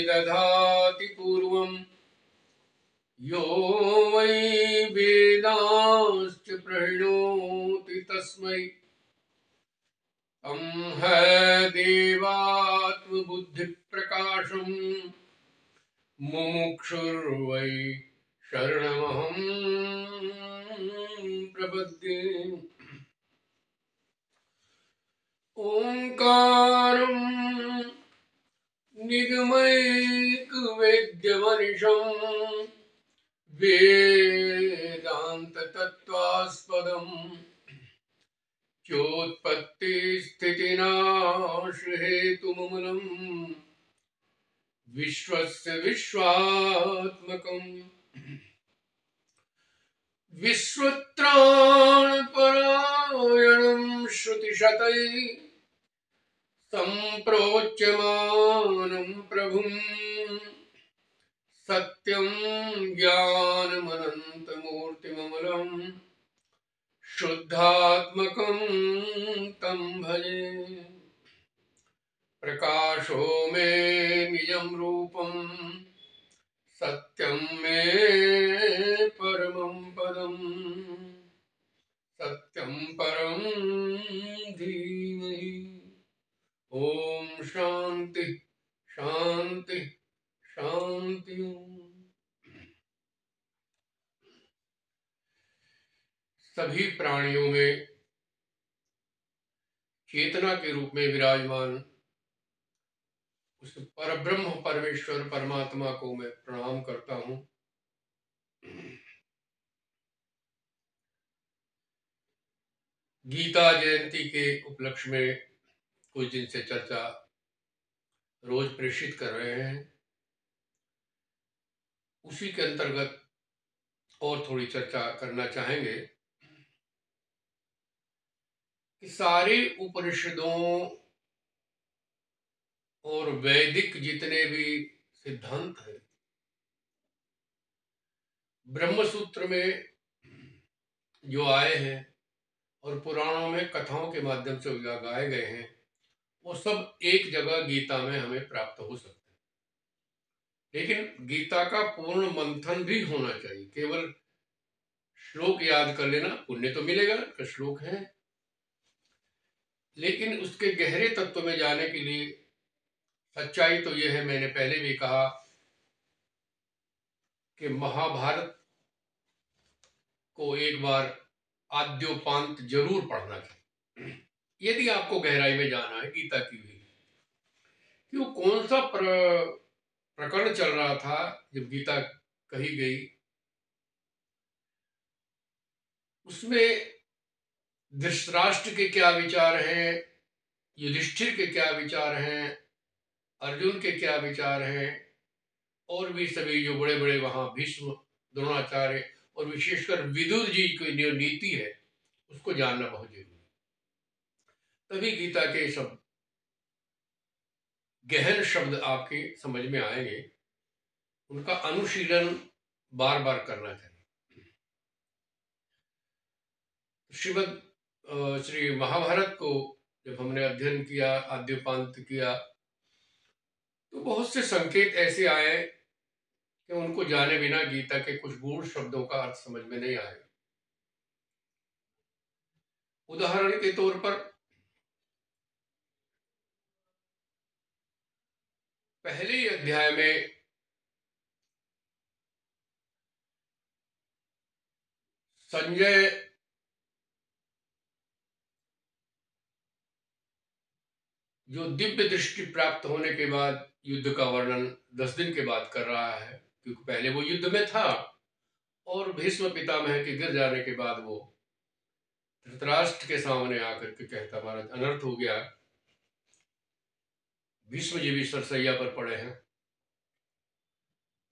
दधाति पूर्वम् यो वै वेदांश्च प्रणोति तस्मै तं ह देवात्मबुद्धिप्रकाशम् मुमुक्षुर्वै शरणमहं प्रपद्ये। ओंकारं निगमैकवेद्यमनिशम् वेदान्ततत्त्वास्पदम् चोत्पत्तिस्थितिनाशहेतुमूलम् विश्वस्य विश्वात्मकम् विश्वत्राणपरायणं श्रुतिशतैः सम्प्रोच्यमानं प्रभुम् सत्यं ज्ञानमनन्तमूर्तिममलम् शुद्धात्मकं तं भजे। प्रकाशो मे निजं रूपं सत्यं मे परमं पदं सत्यं परं धीमहि। ओम शांति शांति शांति। सभी प्राणियों में चेतना के रूप में विराजमान उस परब्रह्म परमेश्वर परमात्मा को मैं प्रणाम करता हूँ। गीता जयंती के उपलक्ष्य में कुछ दिन से चर्चा रोज प्रेषित कर रहे हैं। उसी के अंतर्गत और थोड़ी चर्चा करना चाहेंगे कि सारे उपनिषदों और वैदिक जितने भी सिद्धांत हैं, ब्रह्मसूत्र में जो आए हैं और पुराणों में कथाओं के माध्यम से गाए गए हैं, वो सब एक जगह गीता में हमें प्राप्त हो सकते हैं। लेकिन गीता का पूर्ण मंथन भी होना चाहिए। केवल श्लोक याद कर लेना, पुण्य तो मिलेगा कि श्लोक है, लेकिन उसके गहरे तत्व में जाने के लिए सच्चाई तो यह है, मैंने पहले भी कहा कि महाभारत को एक बार आद्योपांत जरूर पढ़ना चाहिए यदि आपको गहराई में जाना है गीता की भी। क्यों, कौन सा प्रकरण चल रहा था जब गीता कही गई, उसमें धृतराष्ट्र के क्या विचार हैं, युधिष्ठिर के क्या विचार हैं, अर्जुन के क्या विचार हैं, और भी सभी जो बड़े बड़े वहां भीष्म, द्रोणाचार्य और विशेषकर विदुर जी की जो नीति है उसको जानना बहुत जरूरी है। तभी गीता के सब गहन शब्द आपके समझ में आएंगे। उनका अनुशीलन बार बार करना चाहिए। श्रीमद श्री महाभारत को जब हमने अध्ययन किया, आद्योपांत किया, तो बहुत से संकेत ऐसे आए कि उनको जाने बिना गीता के कुछ गूढ़ शब्दों का अर्थ समझ में नहीं आएगा। उदाहरण के तौर पर पहले ही अध्याय में संजय जो दिव्य दृष्टि प्राप्त होने के बाद युद्ध का वर्णन 10 दिन के बाद कर रहा है, क्योंकि पहले वो युद्ध में था और भीष्म पितामह के गिर जाने के बाद वो धृतराष्ट्र के सामने आकर के कहता, महाराज अनर्थ हो गया, भीष्म जी भी सरसैया पर पड़े हैं।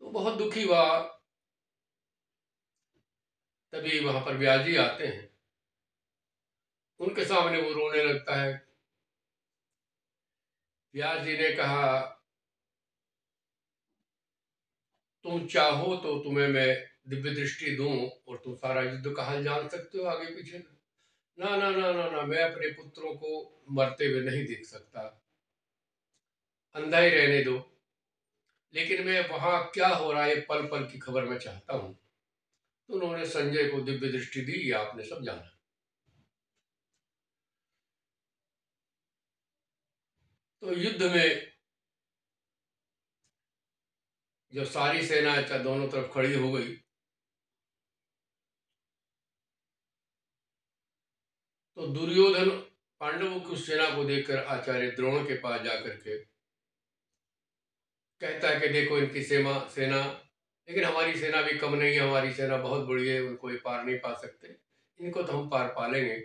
तो बहुत दुखी हुआ। तभी वहां पर व्यास जी आते हैं, उनके सामने वो रोने लगता है। व्यास जी ने कहा, तुम चाहो तो तुम्हें मैं दिव्य दृष्टि दूं और तुम सारा युद्ध का हाल जान सकते हो आगे पीछे। ना ना ना ना ना, मैं अपने पुत्रों को मरते हुए नहीं देख सकता, अंधा ही रहने दो। लेकिन मैं वहां क्या हो रहा है पल पल की खबर मैं चाहता हूं। तो उन्होंने संजय को दिव्य दृष्टि दी, ये आपने सब जाना। तो युद्ध में जब सारी सेना दोनों तरफ खड़ी हो गई, तो दुर्योधन पांडवों की उस सेना को देखकर आचार्य द्रोण के पास जाकर के कहता है कि देखो इनकी सेना सेना, लेकिन हमारी सेना भी कम नहीं है, हमारी सेना बहुत बड़ी है, उनको ये पार नहीं पा सकते, इनको तो हम पार पा लेंगे।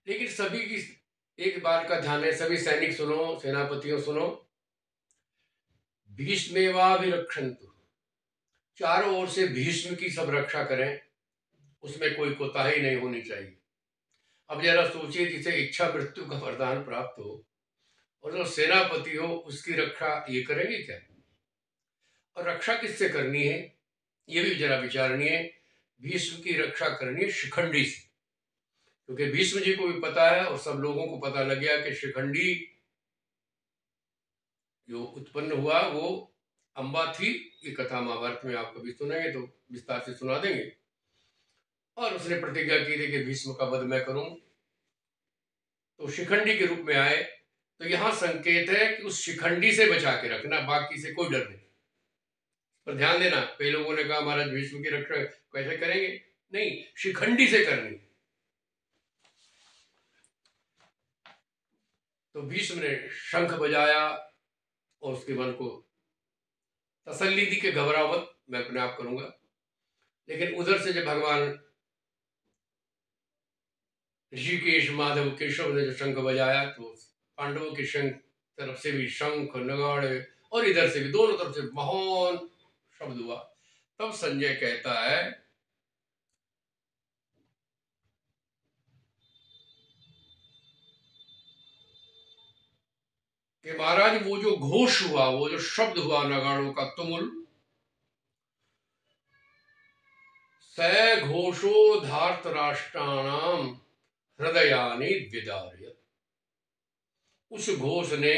लेकिन सभी की एक बात का ध्यान है, सभी सैनिक सुनो, सेनापतियों सुनो, भीष्मेवाभिरक्षन्तु, चारों ओर से भीष्म की सब रक्षा करें, उसमें कोई कोताही नहीं होनी चाहिए। अब जरा सोचिए, जिसे इच्छा मृत्यु का वरदान प्राप्त हो और जो सेनापति हो, उसकी रक्षा ये करेंगे क्या? और रक्षा किससे करनी है, ये भी जरा विचारणीय है। भीष्म की रक्षा करनी है शिखंडी से, क्योंकि भीष्म जी को भी पता है और सब लोगों को पता लग गया कि शिखंडी जो उत्पन्न हुआ वो अंबा थी। ये कथा महाभारत में आप कभी सुनेंगे तो विस्तार से सुना देंगे। और उसने प्रतिज्ञा की थी कि भीष्म का वध मैं करूं, तो शिखंडी के रूप में आए। तो यहां संकेत है कि उस शिखंडी से बचा के रखना, बाकी से कोई डर नहीं। पर ध्यान देना, कई लोगों ने कहा महाराज भीष्म की रक्षा कैसे करेंगे? नहीं, शिखंडी से करनी। तो भीष्म ने शंख बजाया और उसके मन को तसल्ली दी कि घबराओ मत, मैं अपने आप करूंगा। लेकिन उधर से जब भगवान ऋषिकेश माधव केशव ने जो शंख बजाया, तो पांडवों के शंख तरफ से भी शंख नगाड़े और इधर से भी, दोनों तरफ से महान शब्द हुआ। तब संजय कहता है कि महाराज वो जो घोष हुआ, वो जो शब्द हुआ नगाड़ों का तुमुल, स घोषो धार्तराष्ट्राणाम हृदयानि विदारयत्। उस घोष ने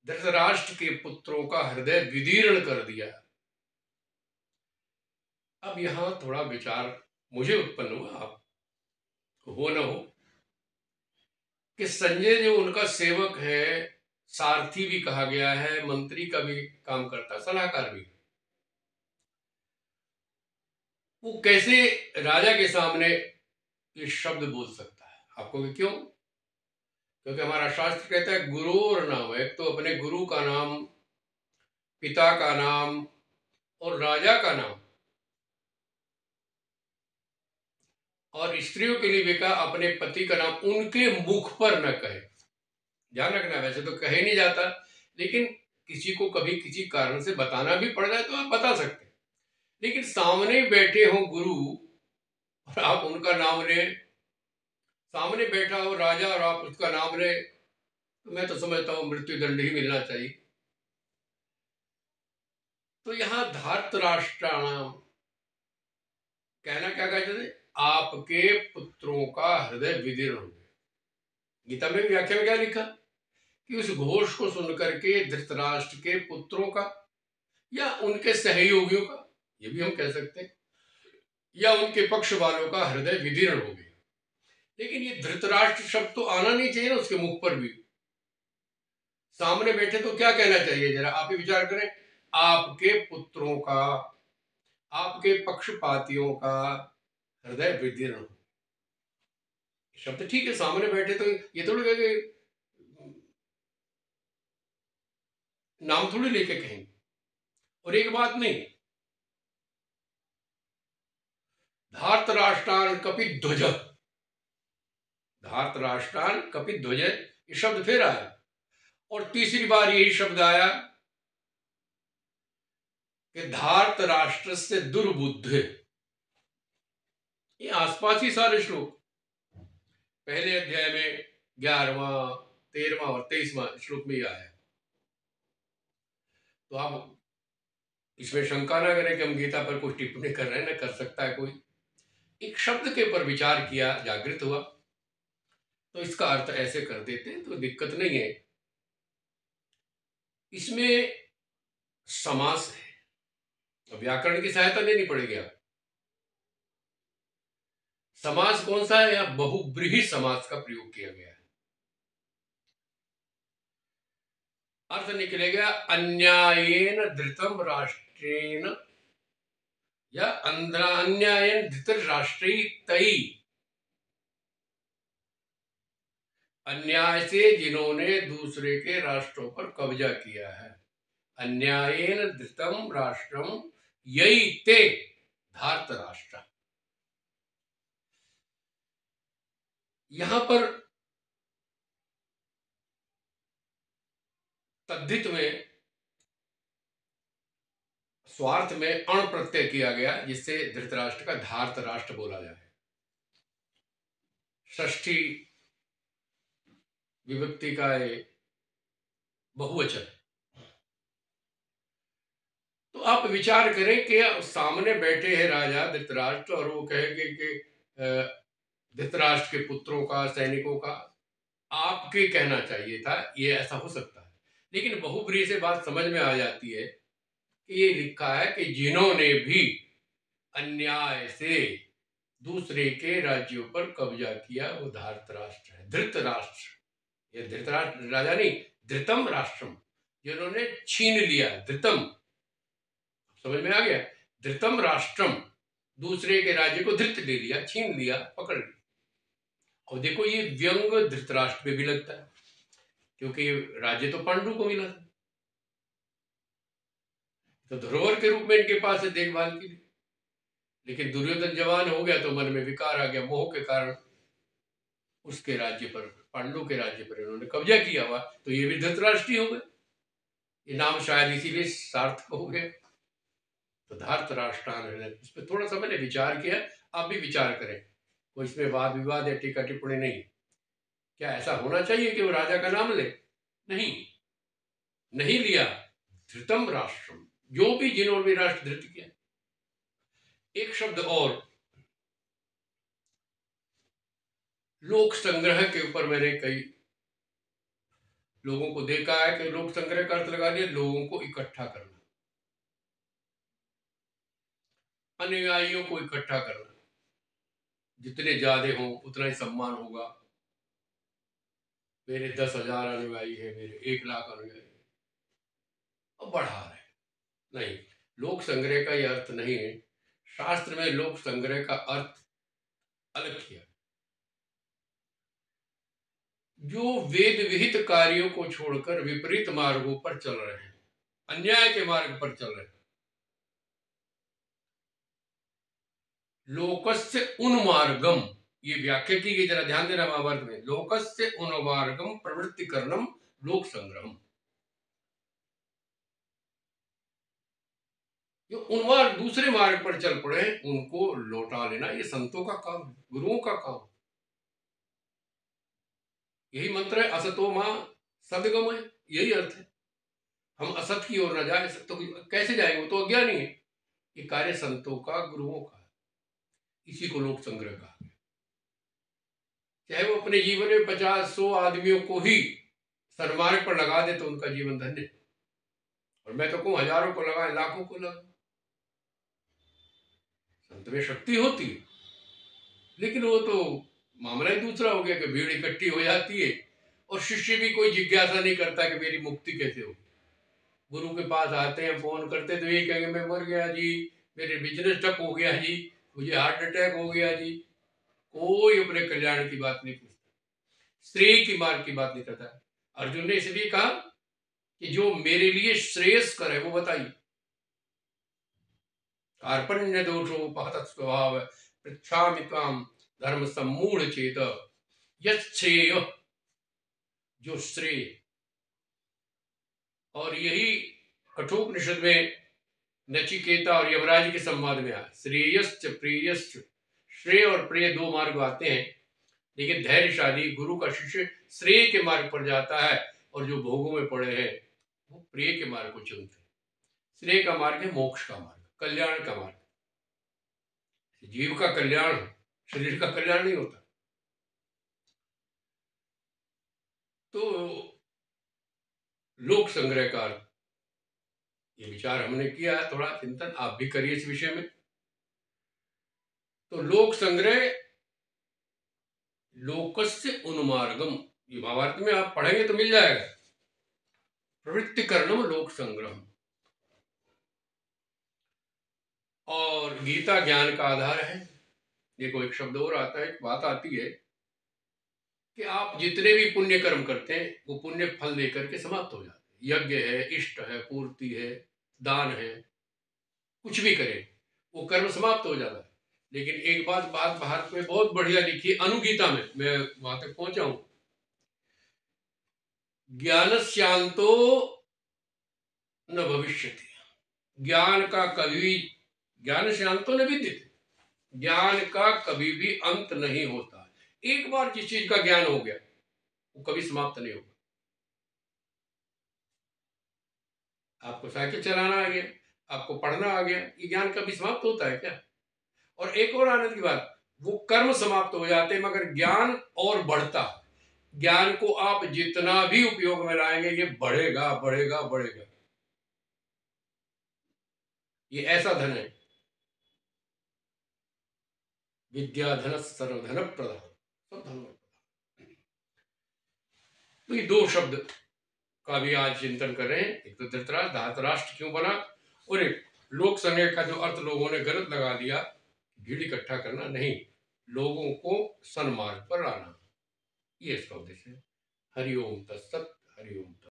धृतराष्ट्र के पुत्रों का हृदय विदीर्ण कर दिया। अब यहां थोड़ा विचार मुझे उत्पन्न हुआ, आप हो न हो, कि संजय जो उनका सेवक है, सारथी भी कहा गया है, मंत्री का भी काम करता है, सलाहकार भी, वो कैसे राजा के सामने ये शब्द बोल सकता है? आपको कि क्यों? क्योंकि हमारा शास्त्र कहता है गुरुर नाम, एक तो अपने गुरु का नाम, पिता का नाम और राजा का नाम, और स्त्रियों के लिए भी कहा अपने पति का नाम उनके मुख पर न कहे। ध्यान रखना, वैसे तो कहे नहीं जाता, लेकिन किसी को कभी किसी कारण से बताना भी पड़ जाए तो आप बता सकते हैं। लेकिन सामने बैठे हो गुरु और आप उनका नाम ले, सामने बैठा हो राजा और आप उसका नाम ले, तो मैं तो समझता हूं मृत्यु दंड ही मिलना चाहिए। तो यहां धार्तराष्ट्राणाम कहना क्या कहते थे? आपके पुत्रों का हृदय विदीर्ण हो गया। गीता में व्याख्या में क्या लिखा? कि उस घोष को सुनकर के धृतराष्ट्र के पुत्रों का या उनके सहयोगियों का, ये भी हम कह सकते हैं, या उनके पक्ष वालों का हृदय विदीर्ण हो गया। लेकिन ये धृतराष्ट्र शब्द तो आना नहीं चाहिए ना उसके मुख पर भी। सामने बैठे तो क्या कहना चाहिए, जरा आप ही विचार करें। आपके पुत्रों का, आपके पक्षपातियों का हृदय विदीर्ण। शब्द ठीक है, सामने बैठे तो ये थोड़ी कहेंगे, नाम थोड़ी लेके कहेंगे। और एक बात नहीं, धार्तराष्ट्रान कपिध्वज, धार्तराष्ट्रान कपिध्वज, ये शब्द फिर आया। और तीसरी बार यही शब्द आया कि धार्त राष्ट्र से दुर्बुद्ध। ये आसपास ही सारे श्लोक पहले अध्याय में 11वां, 13वां और 23वां श्लोक में ही आया। तो आप इसमें शंका ना करें कि हम गीता पर कुछ टिप्पणी कर रहे हैं, ना कर सकता है कोई। एक शब्द के ऊपर विचार किया, जागृत हुआ, तो इसका अर्थ ऐसे कर देते हैं तो दिक्कत नहीं है। इसमें समास है, अब व्याकरण की सहायता लेनी पड़ेगी आप। समास कौन सा है? यहाँ बहुब्रीहि समास का प्रयोग किया गया है। अर्थ निकलेगा अन्यायेन धृतम राष्ट्रेण या अन्यायेन धृत राष्ट्री तई, अन्याय से जिन्होंने दूसरे के राष्ट्रों पर कब्जा किया है। अन्यायेन धृतम राष्ट्रम यई ते धार्त राष्ट्र। यहां पर तद्धित में स्वार्थ में अण प्रत्यय किया गया, जिससे धृतराष्ट्र का धार्त राष्ट्र बोला जाए। षष्ठी विभक्ति का ये बहुवचन। तो आप विचार करें कि सामने बैठे हैं राजा धृतराष्ट्र और वो कहेंगे कि धृतराष्ट्र के पुत्रों का, सैनिकों का आपके कहना चाहिए था, ये ऐसा हो सकता है। लेकिन बहुब्रीहि से बात समझ में आ जाती है कि ये लिखा है कि जिन्होंने भी अन्याय से दूसरे के राज्यों पर कब्जा किया वो धार्तराष्ट्र है, धृतराष्ट्र। ये धृतराष्ट्र राजा नहीं, धृतम राष्ट्रम, जिन्होंने छीन लिया। धृतम समझ में आ गया? धृतम राष्ट्रम, दूसरे के राज्य को धृत ले लिया, छीन लिया, पकड़ लिया। और देखो ये व्यंग धृतराष्ट्र पे भी लगता है, क्योंकि राज्य तो पांडु को मिला था, तो धरोहर के रूप में इनके पास है देखभाल के लिए। लेकिन दुर्योधन जवान हो गया तो मन में विकार आ गया, मोह के कारण उसके राज्य पर, पांडु के राज्य पर इन्होंने कब्जा किया हुआ, तो ये भी धृतराष्ट्रीय हो गए। ये नाम शायद इसीलिए सार्थक हो गया। तो धार्तराष्ट्रान, इस पर थोड़ा सा मैंने विचार किया, आप भी विचार करें। कोई इसमें वाद विवाद या टीका टिप्पणी नहीं। क्या ऐसा होना चाहिए कि वो राजा का नाम ले? नहीं, नहीं लिया। धृतम राष्ट्रम, जो भी जिन्होंने भी राष्ट्र धृत किया। एक शब्द और, लोक संग्रह के ऊपर मैंने कई लोगों को देखा है कि लोक संग्रह का अर्थ लगा दिया लोगों को इकट्ठा करना, अनुयायियों को इकट्ठा करना। जितने ज्यादा हो उतना ही सम्मान होगा। मेरे 10,000 अनुयायी है, मेरे 1 लाख अनुयायी है, अब बढ़ा रहे। नहीं, लोक संग्रह का यह अर्थ नहीं है। शास्त्र में लोक संग्रह का अर्थ अलग किया। जो वेद विहित कार्यों को छोड़कर विपरीत मार्गों पर चल रहे हैं, अन्याय के मार्ग पर चल रहे हैं, लोकस्य उन्मार्गम, ये व्याख्या की गई, जरा ध्यान देना महाभारत में। लोकस्य उन्मार्गम प्रवृत्ति करनम लोक संग्रहम। जो उन्मार्ग दूसरे मार्ग पर चल पड़े उनको लौटा लेना, ये संतों का काम है, गुरुओं का काम। यही मंत्र है, असतो मां सद्गमय, यही अर्थ है। हम असत की ओर न जाए, तो कैसे जाएंगे? वो तो अज्ञानी है। ये कार्य संतों का, गुरुओं का, इसी को लोक संग्रह कहा। चाहे वो अपने जीवन में 50-100 आदमियों को ही सन्मार्ग पर लगा दे तो उनका जीवन धन्य है। और मैं तो कहूं हजारों को लगाए, लाखों को लगाए, संत में शक्ति होती है। लेकिन वो तो मामला ही दूसरा हो गया कि भीड़ इकट्ठी हो जाती है और शिष्य भी कोई जिज्ञासा नहीं करता कि मेरी मुक्ति कैसे हो। गुरु के पास आते हैं, फोन करते तो ये कहेंगे मैं मर गया जी, मेरे बिजनेस ठप हो गया जी, मुझे हार्ट अटैक हो गया जी। कोई अपने कल्याण की बात नहीं पूछता, श्रेय की मार्ग की बात नहीं करता। अर्जुन ने इसलिए कहा कि जो मेरे लिए श्रेयस्कर है वो बताइए। कार्पण्य दोषोपहत स्वभाव पृच्छामि त्वाम धर्म सम्मूढ़ चेत यश्रेय, जो श्रेय। और यही कठोपनिषद में नचिकेता और यमराज के संवाद में आया। श्रेयश्च प्रेयश्च, श्रेय और प्रिय दो मार्ग आते हैं, लेकिन धैर्यशाली गुरु का शिष्य श्रेय के मार्ग पर जाता है और जो भोगों में पड़े हैं वो प्रिय के मार्ग को चुनते हैं। श्रेय का मार्ग है मोक्ष का मार्ग, कल्याण का मार्ग। जीव का कल्याण, शरीर का कल्याण नहीं होता। तो लोक संग्रह का अर्थ, ये विचार हमने किया है, थोड़ा चिंतन आप भी करिए इस विषय में। तो लोक संग्रह, लोकस्य उन्मार्गम, ये महाभारत में आप पढ़ेंगे तो मिल जाएगा। प्रवृत्ति करणम लोक संग्रह, और गीता ज्ञान का आधार है। देखो एक शब्द और आता है, एक बात आती है कि आप जितने भी पुण्य कर्म करते हैं वो पुण्य फल देकर के समाप्त हो जाते हैं। यज्ञ है, इष्ट है, पूर्ति है, दान है, कुछ भी करें वो कर्म समाप्त हो जाता है। लेकिन एक बात भारत में बहुत बढ़िया लिखी है, अनुगीता में, मैं वहां तक पहुंचा हूं। ज्ञानस्यांतो न भविष्यति, ज्ञान का कभी, ज्ञानस्यांतो न विद्यते, ज्ञान का कभी भी अंत नहीं होता। एक बार जिस चीज का ज्ञान हो गया वो कभी समाप्त नहीं होगा। आपको साइकिल चलाना आ गया, आपको पढ़ना आ गया, ये ज्ञान कभी समाप्त होता है क्या? और एक और आनंद की बात, वो कर्म समाप्त हो जाते हैं मगर ज्ञान और बढ़ता। ज्ञान को आप जितना भी उपयोग में लाएंगे ये बढ़ेगा बढ़ेगा बढ़ेगा। ये ऐसा धन है, विद्या धन सर्वधन प्रधान, सब धन। तो ये दो शब्द का भी आज चिंतन कर रहे हैं। एक तो धृतराष्ट्र, धातराष्ट्र क्यों बना, और एक लोक संग्रह का जो अर्थ लोगों ने गलत लगा दिया, भीड़ इकट्ठा करना नहीं, लोगों को सन्मार्ग पर लाना, ये इसका उद्देश्य है। हरिओम तत्सत, हरिओम।